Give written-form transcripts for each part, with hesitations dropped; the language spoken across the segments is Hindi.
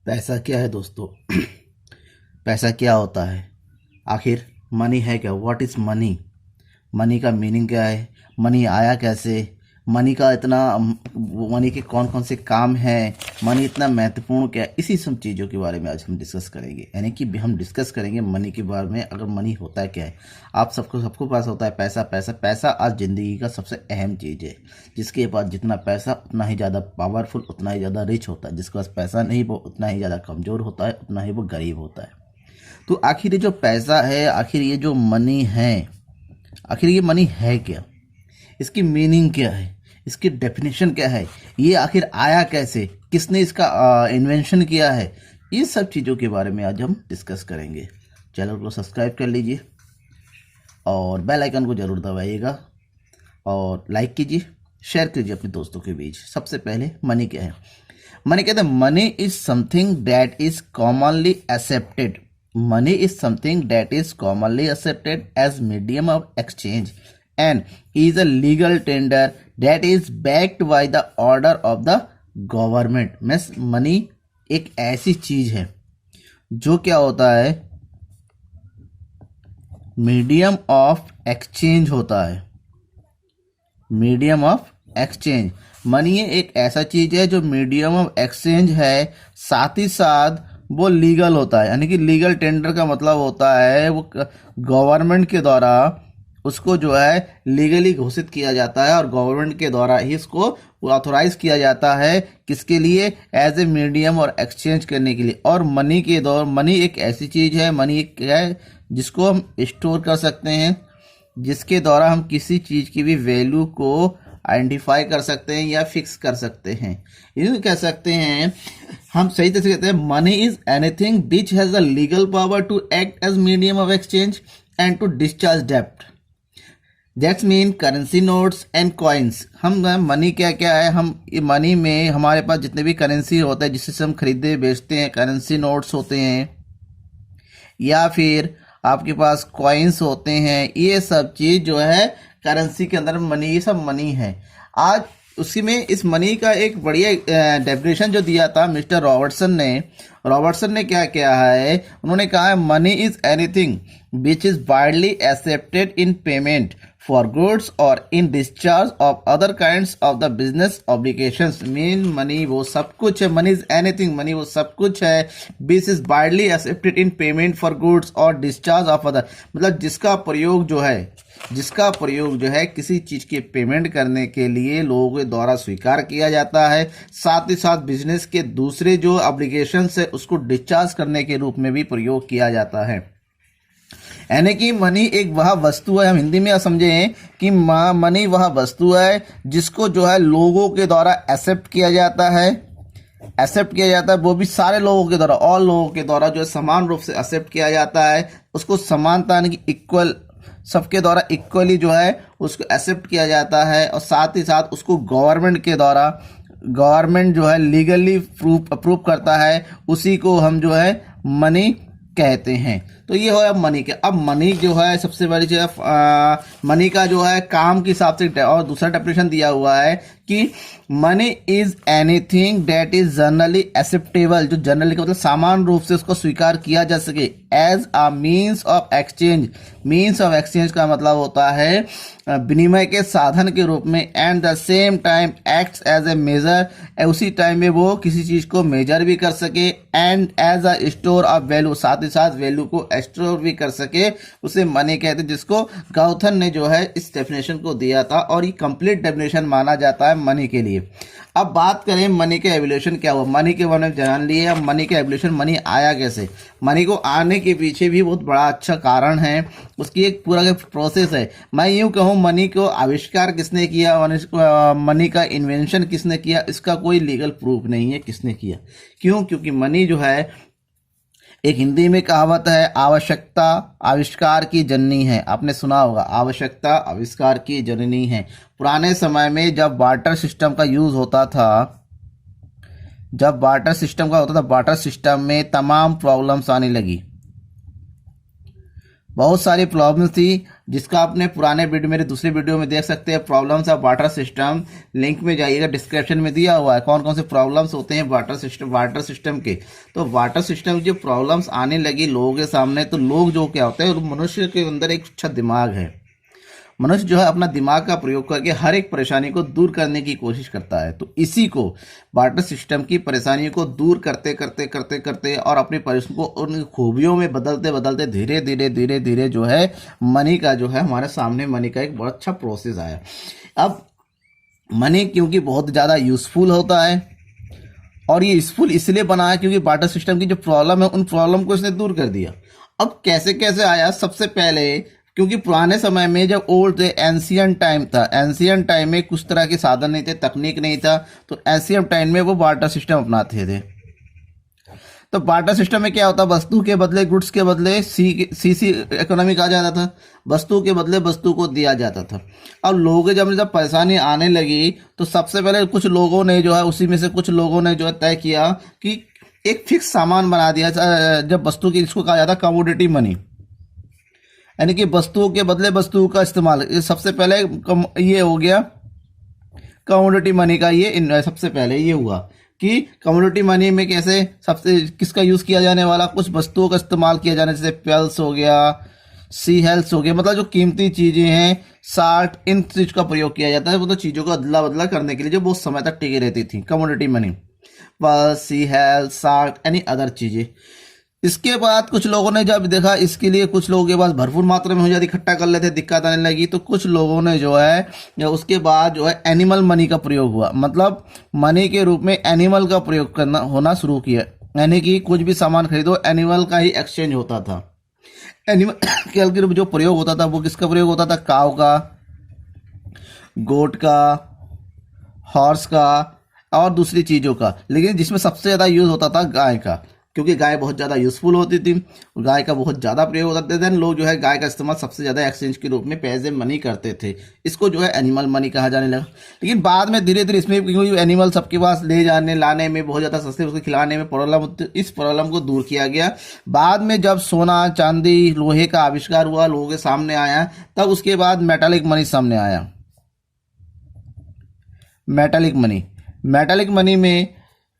पैसा क्या है दोस्तों? पैसा क्या होता है? आखिर मनी है क्या? What is money? मनी का मीनिंग क्या है? मनी आया कैसे? मनी का इतना मनी के कौन कौन से काम हैं? मनी इतना महत्वपूर्ण क्या है? इसी सब चीज़ों के बारे में आज हम डिस्कस करेंगे। यानी कि हम डिस्कस करेंगे मनी के बारे में। अगर मनी होता है क्या है? आप सबको पास होता है पैसा। पैसा पैसा आज ज़िंदगी का सबसे अहम चीज़ है। जिसके पास जितना पैसा उतना ही ज़्यादा पावरफुल, उतना ही ज़्यादा रिच होता है। जिसके पास पैसा नहीं वो उतना ही ज़्यादा कमज़ोर होता है, उतना ही वो गरीब होता है। तो आखिर ये जो पैसा है, आखिर ये जो मनी है, आखिर ये मनी है क्या? इसकी मीनिंग क्या है? इसकी डेफिनेशन क्या है? ये आखिर आया कैसे? किसने इसका इन्वेंशन किया है? ये सब चीज़ों के बारे में आज हम डिस्कस करेंगे। चैनल को सब्सक्राइब कर लीजिए और बेल आइकन को ज़रूर दबाइएगा और लाइक कीजिए, शेयर कीजिए अपने दोस्तों के बीच। सबसे पहले मनी क्या है? मनी कहते हैं money is something that is commonly accepted. Money is something that is commonly accepted as medium of exchange and is a legal tender that is backed by the order of the government। Means money एक ऐसी चीज है जो क्या होता है, मीडियम ऑफ एक्सचेंज होता है। मीडियम ऑफ एक्सचेंज, मनी एक ऐसा चीज है जो मीडियम ऑफ एक्सचेंज है, साथ ही साथ वो लीगल होता है। यानी कि लीगल टेंडर का मतलब होता है वो गवर्नमेंट के द्वारा उसको जो है लीगली घोषित किया जाता है और गवर्नमेंट के द्वारा ही इसको ऑथोराइज किया जाता है। किसके लिए? एज ए मीडियम और एक्सचेंज करने के लिए। और मनी के दौर, मनी एक ऐसी चीज है, मनी एक है जिसको हम स्टोर कर सकते हैं, जिसके द्वारा हम किसी चीज की भी वैल्यू को आइडेंटिफाई कर सकते हैं या फिक्स कर सकते हैं। ये कह सकते हैं, हम सही तरह से कहते हैं money is anything which has the legal power to act as medium of exchange and to discharge डेब्ट। That's mean currency notes and coins. हम मनी क्या क्या है, हम मनी में हमारे पास जितने भी करेंसी होता है जिससे हम खरीदते बेचते हैं, करेंसी नोट्स होते हैं या फिर आपके पास कॉइन्स होते हैं। ये सब चीज जो है करेंसी के अंदर मनी, ये सब मनी है। आज उसी में इस मनी का एक बढ़िया डेफिनेशन जो दिया था मिस्टर रॉबर्टसन ने क्या किया है, उन्होंने कहा है money is anything which is widely accepted in payment for goods or in discharge of other kinds of the business obligations। Mean money वो सब कुछ है, मनी इज एनीथिंग, मनी वो सब कुछ है which is widely accepted in payment for goods or discharge of other। मतलब जिसका प्रयोग जो है किसी चीज के पेमेंट करने के लिए लोगों के द्वारा स्वीकार किया जाता है, साथ ही साथ बिजनेस के दूसरे जो ऑब्लिगेशंस है उसको डिस्चार्ज करने के रूप में भी प्रयोग किया जाता है। यानी कि मनी एक वह वस्तु है, हम हिंदी में समझें कि मनी वह वस्तु है जिसको जो है लोगों के द्वारा एक्सेप्ट किया जाता है, वो भी सारे लोगों के द्वारा, ऑल लोगों के द्वारा जो है समान रूप से एक्सेप्ट किया जाता है। उसको समानता यानी कि इक्वल, सबके द्वारा इक्वली जो है उसको एक्सेप्ट किया जाता है और साथ ही साथ उसको गवर्नमेंट जो है लीगली अप्रूव करता है, उसी को हम जो है मनी कहते हैं। तो ये हो मनी के। अब मनी जो है सबसे बड़ी जो है मनी का जो है काम के हिसाब से और दूसरा डेफिनेशन दिया हुआ है कि money is anything that is generally acceptable. जो जनरली का मतलब सामान्य रूप से उसको स्वीकार किया जा सके, as a means of exchange. Means of exchange का मतलब होता है विनिमय के साधन के रूप में, and the same time acts as a measure. उसी टाइम में वो किसी चीज को मेजर भी कर सके, and as a store of value, साथ ही साथ वैल्यू को स्टोर भी कर सके, उसे मनी कहते हैं। जिसको गौथन ने जो है इस डेफिनेशन को दिया था और ये कंप्लीट डेफिनेशन माना जाता है मनी के लिए। अब बात करें मनी का एवोल्यूशन क्या हुआ। मनी के बारे में जान लिए, अब मनी का एवोल्यूशन, मनी आया कैसे। मनी को आने के पीछे भी बहुत बड़ा अच्छा कारण है, उसकी एक पूरा प्रोसेस है। मैं यूं कहूं मनी को आविष्कार किसने किया, मनी का इन्वेंशन किसने किया, इसका कोई लीगल प्रूफ नहीं है किसने किया। क्यों? क्योंकि मनी जो है, एक हिंदी में कहावत है, आवश्यकता आविष्कार की जननी है। आपने सुना होगा, आवश्यकता आविष्कार की जननी है। पुराने समय में जब बार्टर सिस्टम का यूज होता था, बार्टर सिस्टम में तमाम प्रॉब्लम्स आने लगी। बहुत सारी प्रॉब्लम्स थी, जिसका आपने पुराने वीडियो, मेरे दूसरे वीडियो में देख सकते हैं, problems of water system. Link में जाइएगा, डिस्क्रिप्शन में दिया हुआ है कौन कौन से प्रॉब्लम्स होते हैं वाटर सिस्टम के। तो वाटर सिस्टम की जो प्रॉब्लम्स आने लगी लोगों के सामने, तो लोग जो क्या होते हैं, मनुष्य के अंदर एक अच्छा दिमाग है। मनुष्य जो है अपना दिमाग का प्रयोग करके हर एक परेशानी को दूर करने की कोशिश करता है। तो इसी को वाटर सिस्टम की परेशानियों को दूर करते करते करते करते और अपनी परेशानी को उन खूबियों में बदलते बदलते धीरे धीरे धीरे धीरे जो है मनी का जो है हमारे सामने मनी का एक बहुत अच्छा प्रोसेस आया। अब मनी क्योंकि बहुत ज़्यादा यूजफुल होता है, और ये यूजफुल इसलिए बना है क्योंकि वाटर सिस्टम की जो प्रॉब्लम है उन प्रॉब्लम को इसने दूर कर दिया। अब कैसे कैसे आया? सबसे पहले क्योंकि पुराने समय में जब ओल्ड एंशियंट टाइम था, एंशियंट टाइम में कुछ तरह के साधन नहीं थे, तकनीक नहीं था, तो एंशियंट टाइम में वो वाटर सिस्टम अपनाते थे। तो वाटर सिस्टम में क्या होता, वस्तु के बदले गुड्स के बदले सी इकोनॉमी कहा जाता था, वस्तु के बदले वस्तु को दिया जाता था। अब लोगों जब परेशानी आने लगी तो सबसे पहले कुछ लोगों ने जो है, उसी में से कुछ लोगों ने जो है तय किया कि एक फिक्स सामान बना दिया जब वस्तु की, इसको कहा जाता कमोडिटी मनी, यानी कि वस्तुओं के बदले वस्तु का इस्तेमाल। सबसे पहले ये हो गया कमोडिटी मनी का, ये सबसे पहले ये हुआ कि कमोडिटी मनी में कैसे सबसे किसका यूज किया जाने वाला, कुछ वस्तुओं का इस्तेमाल किया जाने, जैसे पेल्स हो गया, सी हेल्स हो गया, मतलब जो कीमती चीजें हैं, साल्ट, इन चीज का प्रयोग किया जाता है, मतलब चीजों को अदला बदला करने के लिए जो बहुत समय तक टिकी रहती थी, कमोडिटी मनी, पेल्स, सी हेल्स, साल्ट, एनी अदर चीजें। इसके बाद कुछ लोगों ने जब देखा इसके लिए कुछ लोगों के पास भरपूर मात्रा में हो जाती, इकट्ठा कर लेते, दिक्कत आने लगी, तो कुछ लोगों ने जो है उसके बाद जो है एनिमल मनी का प्रयोग हुआ, मतलब मनी के रूप में एनिमल का प्रयोग करना होना शुरू किया, यानी कि कुछ भी सामान खरीदो एनिमल का ही एक्सचेंज होता था। एनिमल के जो प्रयोग होता था वो किसका प्रयोग होता था, काव का, गोट का, हॉर्स का और दूसरी चीज़ों का, लेकिन जिसमें सबसे ज़्यादा यूज़ होता था गाय का, क्योंकि गाय बहुत ज़्यादा यूज़फुल होती थी, गाय का बहुत ज़्यादा प्रयोग होता था। लोग जो है गाय का इस्तेमाल सबसे ज़्यादा एक्सचेंज के रूप में पैसे मनी करते थे, इसको जो है एनिमल मनी कहा जाने लगा। लेकिन बाद में धीरे धीरे इसमें क्योंकि एनिमल सबके पास ले जाने लाने में बहुत ज़्यादा सस्ते, उसको खिलाने में प्रॉब्लम होती, इस प्रॉब्लम को दूर किया गया। बाद में जब सोना, चांदी, लोहे का आविष्कार हुआ, लोगों के सामने आया, तब उसके बाद मेटालिक मनी सामने आया। मेटालिक मनी में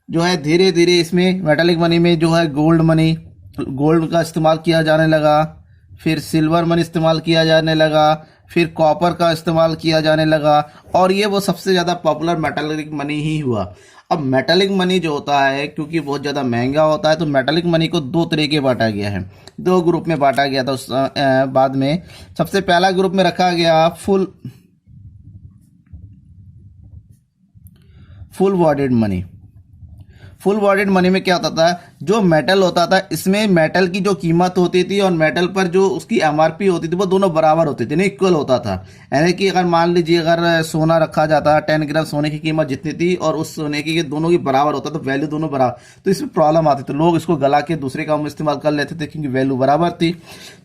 जो है धीरे धीरे इसमें मेटालिक मनी में जो है गोल्ड का इस्तेमाल किया जाने लगा, फिर सिल्वर मनी इस्तेमाल किया जाने लगा, फिर कॉपर का इस्तेमाल किया जाने लगा, और ये वो सबसे ज़्यादा पॉपुलर मेटालिक मनी ही हुआ। अब मेटालिक मनी जो होता है क्योंकि बहुत ज़्यादा महंगा होता है, तो मेटालिक मनी को दो तरीके बांटा गया है, दो ग्रुप में बांटा गया था उस बाद में। सबसे पहला ग्रुप में रखा गया full bodied money. Full bodied money में क्या होता था, जो मेटल होता था इसमें मेटल की जो कीमत होती थी और मेटल पर जो उसकी एमआरपी होती थी वो दोनों बराबर होती थी, इक्वल होता था। यानी कि अगर मान लीजिए अगर सोना रखा जाता, 10 ग्राम सोने की कीमत जितनी थी और उस सोने की दोनों की बराबर होता, तो वैल्यू दोनों बराबर, तो इसमें प्रॉब्लम आती, तो लोग इसको गला के दूसरे काम में इस्तेमाल कर लेते थे क्योंकि वैल्यू बराबर थी।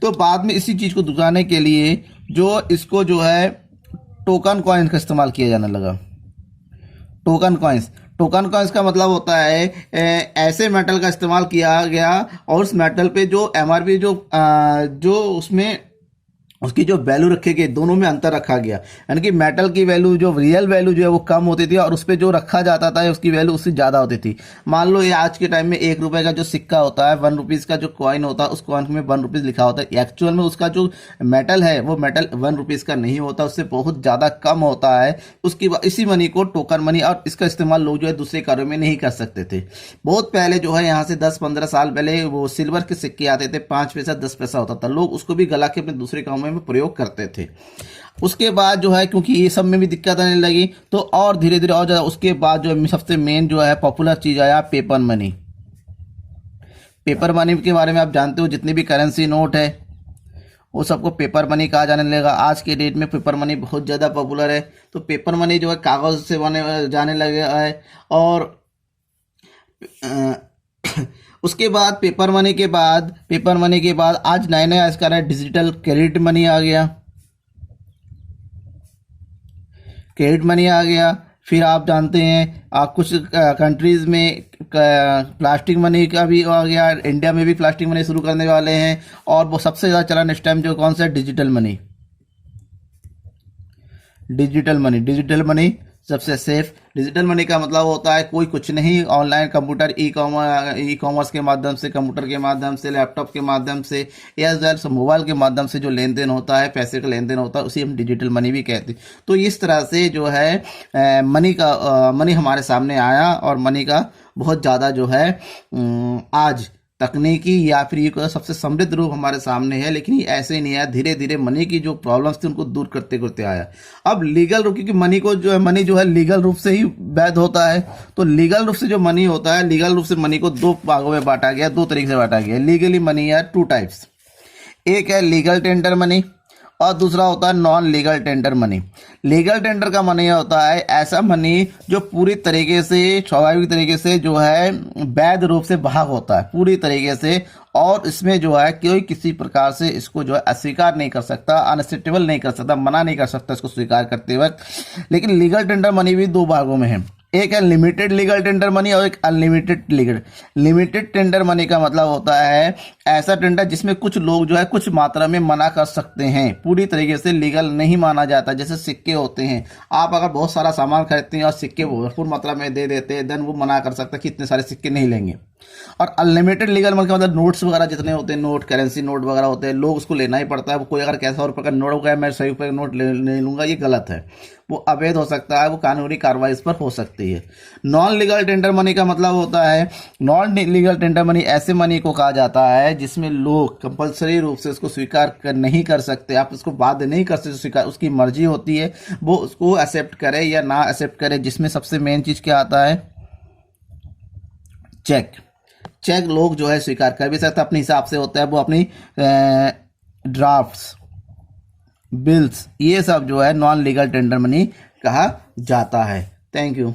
तो बाद में इसी चीज़ को दुकाने के लिए जो इसको जो है टोकन कॉइन का इस्तेमाल किया जाने लगा। टोकन कॉइन्स का मतलब होता है ऐसे मेटल का इस्तेमाल किया गया और उस मेटल पे जो एमआरपी जो उसमें उसकी जो वैल्यू रखे गए दोनों में अंतर रखा गया, यानी कि मेटल की वैल्यू जो रियल वैल्यू जो है वो कम होती थी और उस पर जो रखा जाता था उसकी वैल्यू उससे ज़्यादा होती थी। मान लो ये आज के टाइम में 1 रुपए का जो सिक्का होता है, 1 रुपीज़ का जो कॉइन होता है, उस कॉइन में 1 रुपीज़ लिखा होता है, एक्चुअल में उसका जो मेटल है वो मेटल 1 रुपीज़ का नहीं होता, उससे बहुत ज़्यादा कम होता है। उसकी इसी मनी को टोकन मनी, और इसका इस्तेमाल लोग जो है दूसरे कार्यों में नहीं कर सकते थे। बहुत पहले जो है यहाँ से 10-15 साल पहले वो सिल्वर के सिक्के आते थे, 5 पैसा 10 पैसा होता था, लोग उसको भी गला के अपने दूसरे कामों में प्रयोग करते थे। उसके बाद जो है क्योंकि ये सब में भी दिक्कत आने लगी, तो और धीरे धीरे और ज़्यादा उसके बाद जो सबसे मेन जो है पॉपुलर चीज़ आया पेपर मनी। पेपर मनी के बारे में आप जानते हो, जितनी भी करेंसी नोट है वो सबको पेपर मनी कहा जाने लगा। आज के डेट में पेपर मनी बहुत ज़्यादा पॉपुलर है। तो पेपर मनी जो है कागज़ से बने जाने लगे है। और उसके बाद पेपर मनी के बाद आज नए आविष्कार है, डिजिटल क्रेडिट मनी आ गया। फिर आप जानते हैं कुछ कंट्रीज़ में प्लास्टिक मनी का भी आ गया, इंडिया में भी प्लास्टिक मनी शुरू करने वाले हैं। और वो सबसे ज़्यादा चलन इस टाइम जो कौन सा है, digital money. Digital money, digital money सबसे सेफ। डिजिटल मनी का मतलब होता है कोई कुछ नहीं, ऑनलाइन कंप्यूटर ई कॉमर्स के माध्यम से, कंप्यूटर के माध्यम से, लैपटॉप के माध्यम से या जो मोबाइल के माध्यम से जो लेन देन होता है, पैसे का लेन देन होता है, उसी हम डिजिटल मनी भी कहते हैं। तो इस तरह से जो है मनी हमारे सामने आया और मनी का बहुत ज़्यादा जो है आज तकनीकी या फिर ये कोई सबसे समृद्ध रूप हमारे सामने है। लेकिन ये ऐसे ही नहीं आया, धीरे धीरे मनी की जो प्रॉब्लम्स थी उनको दूर करते करते आया। अब लीगल रूप, क्योंकि मनी जो है लीगल रूप से ही वैध होता है, तो लीगल रूप से जो मनी होता है, लीगल रूप से मनी को दो भागों में बांटा गया, दो तरीके से बांटा गया। लीगली मनी है टू टाइप्स, एक है लीगल टेंडर मनी और दूसरा होता है non legal tender money. Legal tender का मनी होता है ऐसा मनी जो पूरी तरीके से स्वाभाविक तरीके से जो है वैध रूप से भाग होता है पूरी तरीके से, और इसमें जो है कोई किसी प्रकार से इसको जो है अस्वीकार नहीं कर सकता, अनएक्सेप्टेबल नहीं कर सकता, मना नहीं कर सकता इसको स्वीकार करते वक्त। लेकिन लीगल टेंडर मनी भी दो भागों में है, एक है लिमिटेड लीगल टेंडर मनी और एक unlimited legal. Limited tender money का मतलब होता है ऐसा टेंडर जिसमें कुछ लोग जो है कुछ मात्रा में मना कर सकते हैं, पूरी तरीके से लीगल नहीं माना जाता। जैसे सिक्के होते हैं, आप अगर बहुत सारा सामान खरीदते हैं और सिक्के भरपूर मात्रा में दे देते हैं, देन वो मना कर सकता है कि इतने सारे सिक्के नहीं लेंगे। और अनलिमिटेड लीगल मनी का मतलब नोट्स वगैरह जितने होते हैं, नोट करेंसी नोट वगैरह होते हैं, लोग उसको लेना ही पड़ता है। वो कोई अगर 100 रुपये का नोट होगा, मैं 100 रुपये का नोट ले लूंगा, ये गलत है, वो अवैध हो सकता है, वो कानूनी कार्रवाई इस पर हो सकती है। नॉन लीगल टेंडर मनी का मतलब होता है, नॉन लीगल टेंडर मनी ऐसे मनी को कहा जाता है जिसमें लोग कंपलसरी रूप से उसको स्वीकार नहीं कर सकते, आप उसको बाध्य नहीं कर सकते स्वीकार, उसकी मर्जी होती है वो उसको एक्सेप्ट करे या ना एक्सेप्ट करे। जिसमें सबसे मेन चीज क्या आता है, चेक। चेक लोग जो है स्वीकार कर भी सकते अपने हिसाब से होता है, वो अपनी ड्राफ्ट्स, बिल्स, ये सब जो है नॉन लीगल टेंडर मनी कहा जाता है। Thank you.